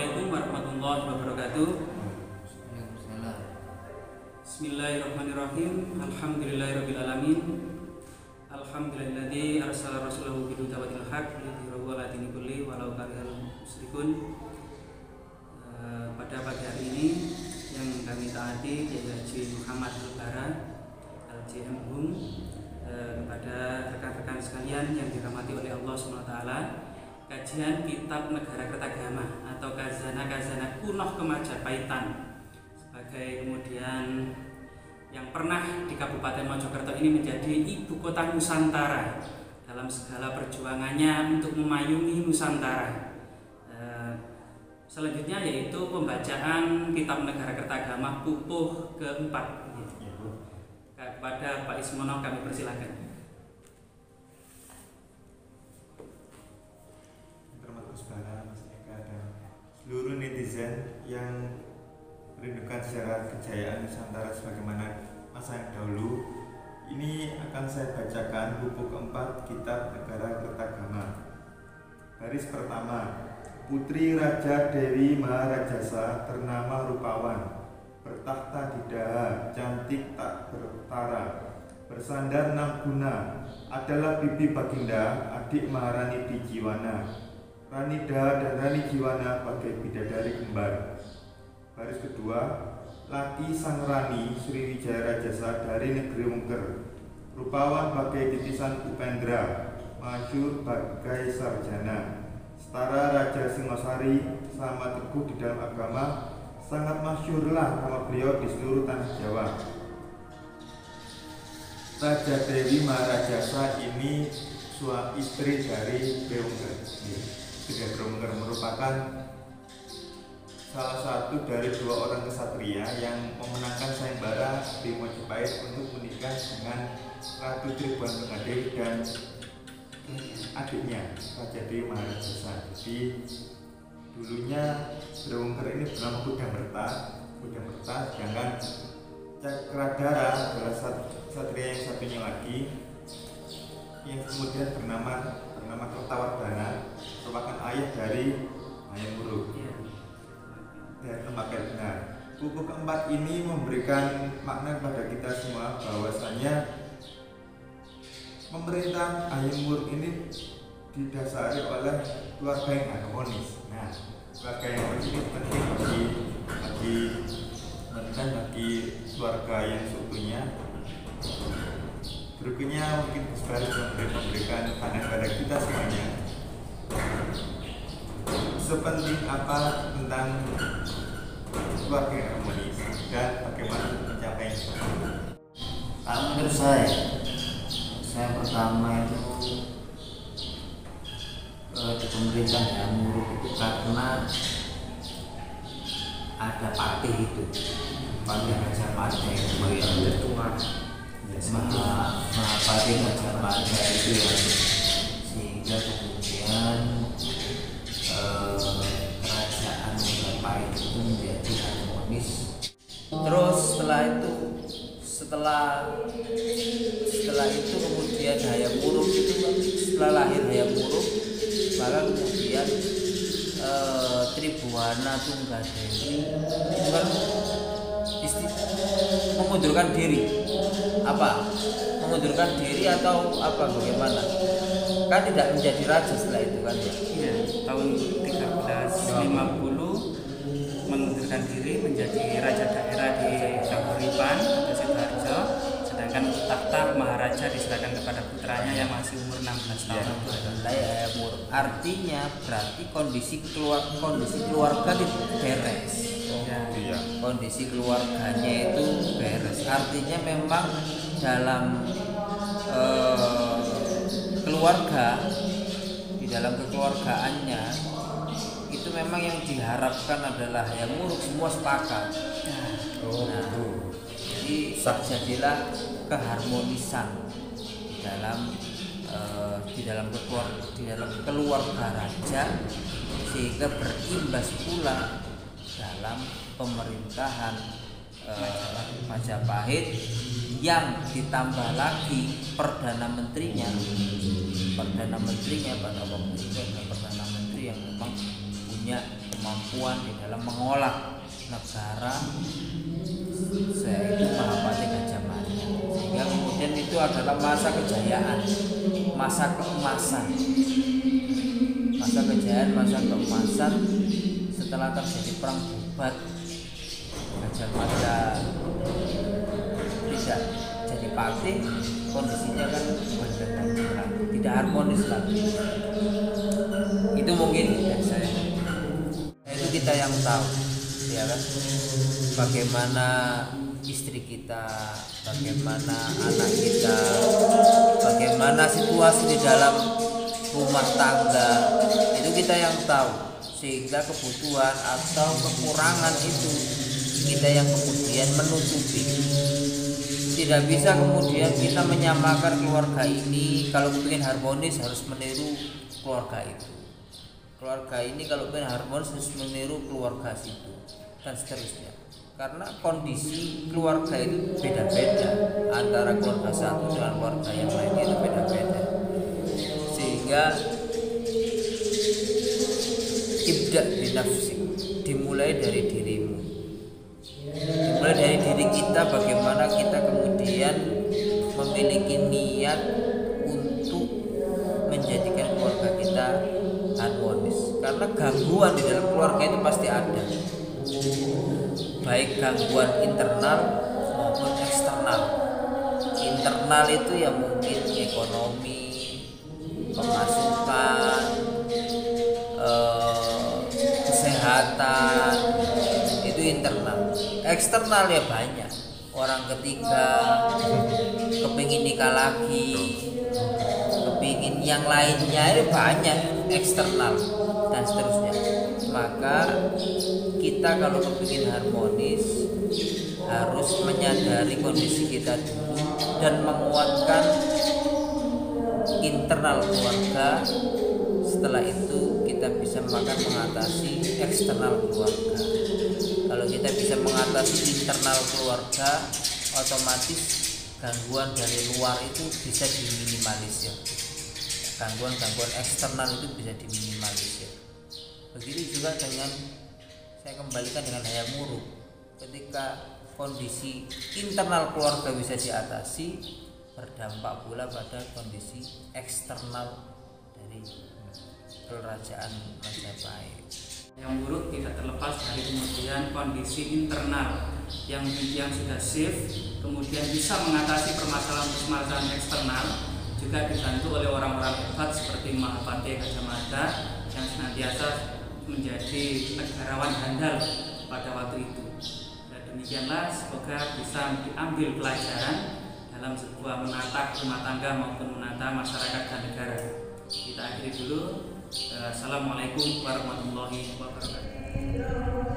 Assalamualaikum warahmatullahi wabarakatuh. Waalaikumsalam. Bismillahirrahmanirrahim. Alhamdulillahirabbil alamin. Alhamdulillahilladzi arsala rasulahu bil huda wa dinil haq liyudhhirahu 'ala dini kulli walau karihal musyrikun. Pada pagi hari ini yang kami taati Kiai Haji Muhammad Al-Bara LJM kepada rekan-rekan sekalian yang dirahmati oleh Allah SWT, kajian Kitab Negara Kertagama atau Khazanah kuno ke Majapaitan, sebagai kemudian yang pernah di Kabupaten Mojokerto ini menjadi ibu kota Nusantara dalam segala perjuangannya untuk memayungi Nusantara. Selanjutnya yaitu pembacaan Kitab Negara Kertagama pupuh keempat. Kepada Pak Ismono kami persilakan. Termasuk saudara Mas Eka dan seluruh netizen yang merindukan sejarah kejayaan Nusantara sebagaimana masa yang dahulu. Ini akan saya bacakan buku keempat Kitab Negara Kertagama. Baris pertama, Putri Raja Dewi Maharajasa ternama rupawan, bertahta di Daha, cantik tak bertara, bersandar Nambuna, adalah bibi Baginda, adik Maharani di Jiwana. Rani Daha dan Rani Jiwana bagai bidadari kembar. Baris kedua, laki sang Rani Sriwijaya Rajasa dari negeri Wengker, rupawan bagai titisan Upendra, masyhur bagai sarjana, setara Raja Singosari, sama teguh di dalam agama. Sangat masyhurlah nama beliau di seluruh tanah Jawa. Raja Dewi Maharajasa ini istri dari Bewengker. Bewengker merupakan salah satu dari dua orang kesatria yang memenangkan sayembara di Majapahit untuk menikah dengan Ratu Tribuan Pengadewi dan adiknya Raja Dewi Maharajasa. Jadi dulunya Bewengker ini bernama Kuda Merta, sedangkan Cakradara adalah satria yang satunya lagi yang kemudian bernama Kertawardhana, merupakan ayah dari Hayam Wuruk dari Tembakau Benar. Buku keempat ini memberikan makna kepada kita semua bahwasanya pemerintahan Hayam Wuruk ini didasari oleh keluarga yang harmonis. Nah, keluarga yang harmonis ini penting bagi keluarga yang seutuhnya. Berikutnya mungkin Gus memberikan pandangan pada kita semuanya. Sepenting apa tentang keluarga yang harmonis dan bagaimana mencapainya? Menurut saya pertama itu di pemerintahan Hayam Wuruk itu karena ada patih itu, patih Majapahit sebagai ketua, Mahapatih Majapahit itu ya, sehingga kemudian kerajaan Majapahit itu menjadi harmonis. Terus setelah itu kemudian Hayam Wuruk itu, setelah lahir Hayam Wuruk, maka kemudian Tribuana Tunggadewi itu kan mengundurkan diri. Mengundurkan diri atau apa, bagaimana? Kan tidak menjadi raja setelah itu kan ya? Iya, tahun 1350 mengundurkan diri menjadi raja daerah di Saguripan atau Sidoarjo, sedangkan tahta Maharaja diserahkan kepada putranya yang masih umur 16 tahun. Artinya berarti kondisi keluarga itu beres. Ya. Kondisi keluarganya itu beres. Artinya memang dalam keluarga, di dalam kekeluargaannya itu memang yang diharapkan adalah Hayam Wuruk semua sepakat. Jadi terjadilah keharmonisan di dalam keluarga raja, sehingga berimbas pula dalam pemerintahan Majapahit, yang ditambah lagi perdana menterinya pada waktu itu adalah perdana menteri yang memang punya kemampuan di dalam mengolah negara, yaitu Mahapati Gajah Mada. Sehingga kemudian itu adalah masa kejayaan, masa keemasan, masa kejayaan, masa keemasan setelah terjadi perang Bubat. Gajah Mada tidak jadi patih, kondisinya kan tidak harmonis lagi. Itu mungkin ya saya. Itu kita yang tahu, ya kan? Bagaimana istri kita, bagaimana anak kita, bagaimana situasi di dalam rumah tangga, itu kita yang tahu. Sehingga kebutuhan atau kekurangan itu kita yang kemudian menutupi. Tidak bisa kemudian kita menyamakan keluarga ini, kalau ingin harmonis harus meniru keluarga itu. Keluarga ini kalau ingin harmonis harus meniru keluarga situ, dan seterusnya. Karena kondisi keluarga itu beda-beda, antara keluarga satu dengan keluarga yang lain itu beda-beda. Sehingga ibda binafsi, dimulai dari dirimu, dimulai dari diri kita. Bagaimana kita kemudian memiliki niat untuk menjadikan keluarga kita harmonis. Karena gangguan di dalam keluarga itu pasti ada, baik gangguan internal maupun eksternal. Internal itu ya mungkin ekonomi, pemasukan, kesehatan, itu internal. Eksternal ya banyak, orang ketiga kepingin nikah lagi, kepingin yang lainnya, itu banyak eksternal dan seterusnya. Maka kita kalau kepingin harmonis harus menyadari kondisi kita dulu dan menguatkan internal keluarga. Setelah itu kita bisa mengatasi eksternal keluarga. Kalau kita bisa mengatasi internal keluarga, otomatis gangguan dari luar itu bisa diminimalisir. Gangguan-gangguan eksternal itu bisa diminimalisir. Begitu juga dengan, saya kembalikan dengan hayam muruk. Ketika kondisi internal keluarga bisa diatasi, berdampak pula pada kondisi eksternal dari kerajaan Majapahit. Yang buruk tidak terlepas dari kemudian kondisi internal yang sudah safe, kemudian bisa mengatasi permasalahan eksternal, juga dibantu oleh orang-orang hebat seperti Mahapati Gajah Mada yang senantiasa menjadi negarawan handal pada waktu itu. Dan demikianlah, semoga bisa diambil pelajaran dalam sebuah menata rumah tangga maupun menata masyarakat dan negara. Kita akhiri dulu. Assalamualaikum warahmatullahi wabarakatuh.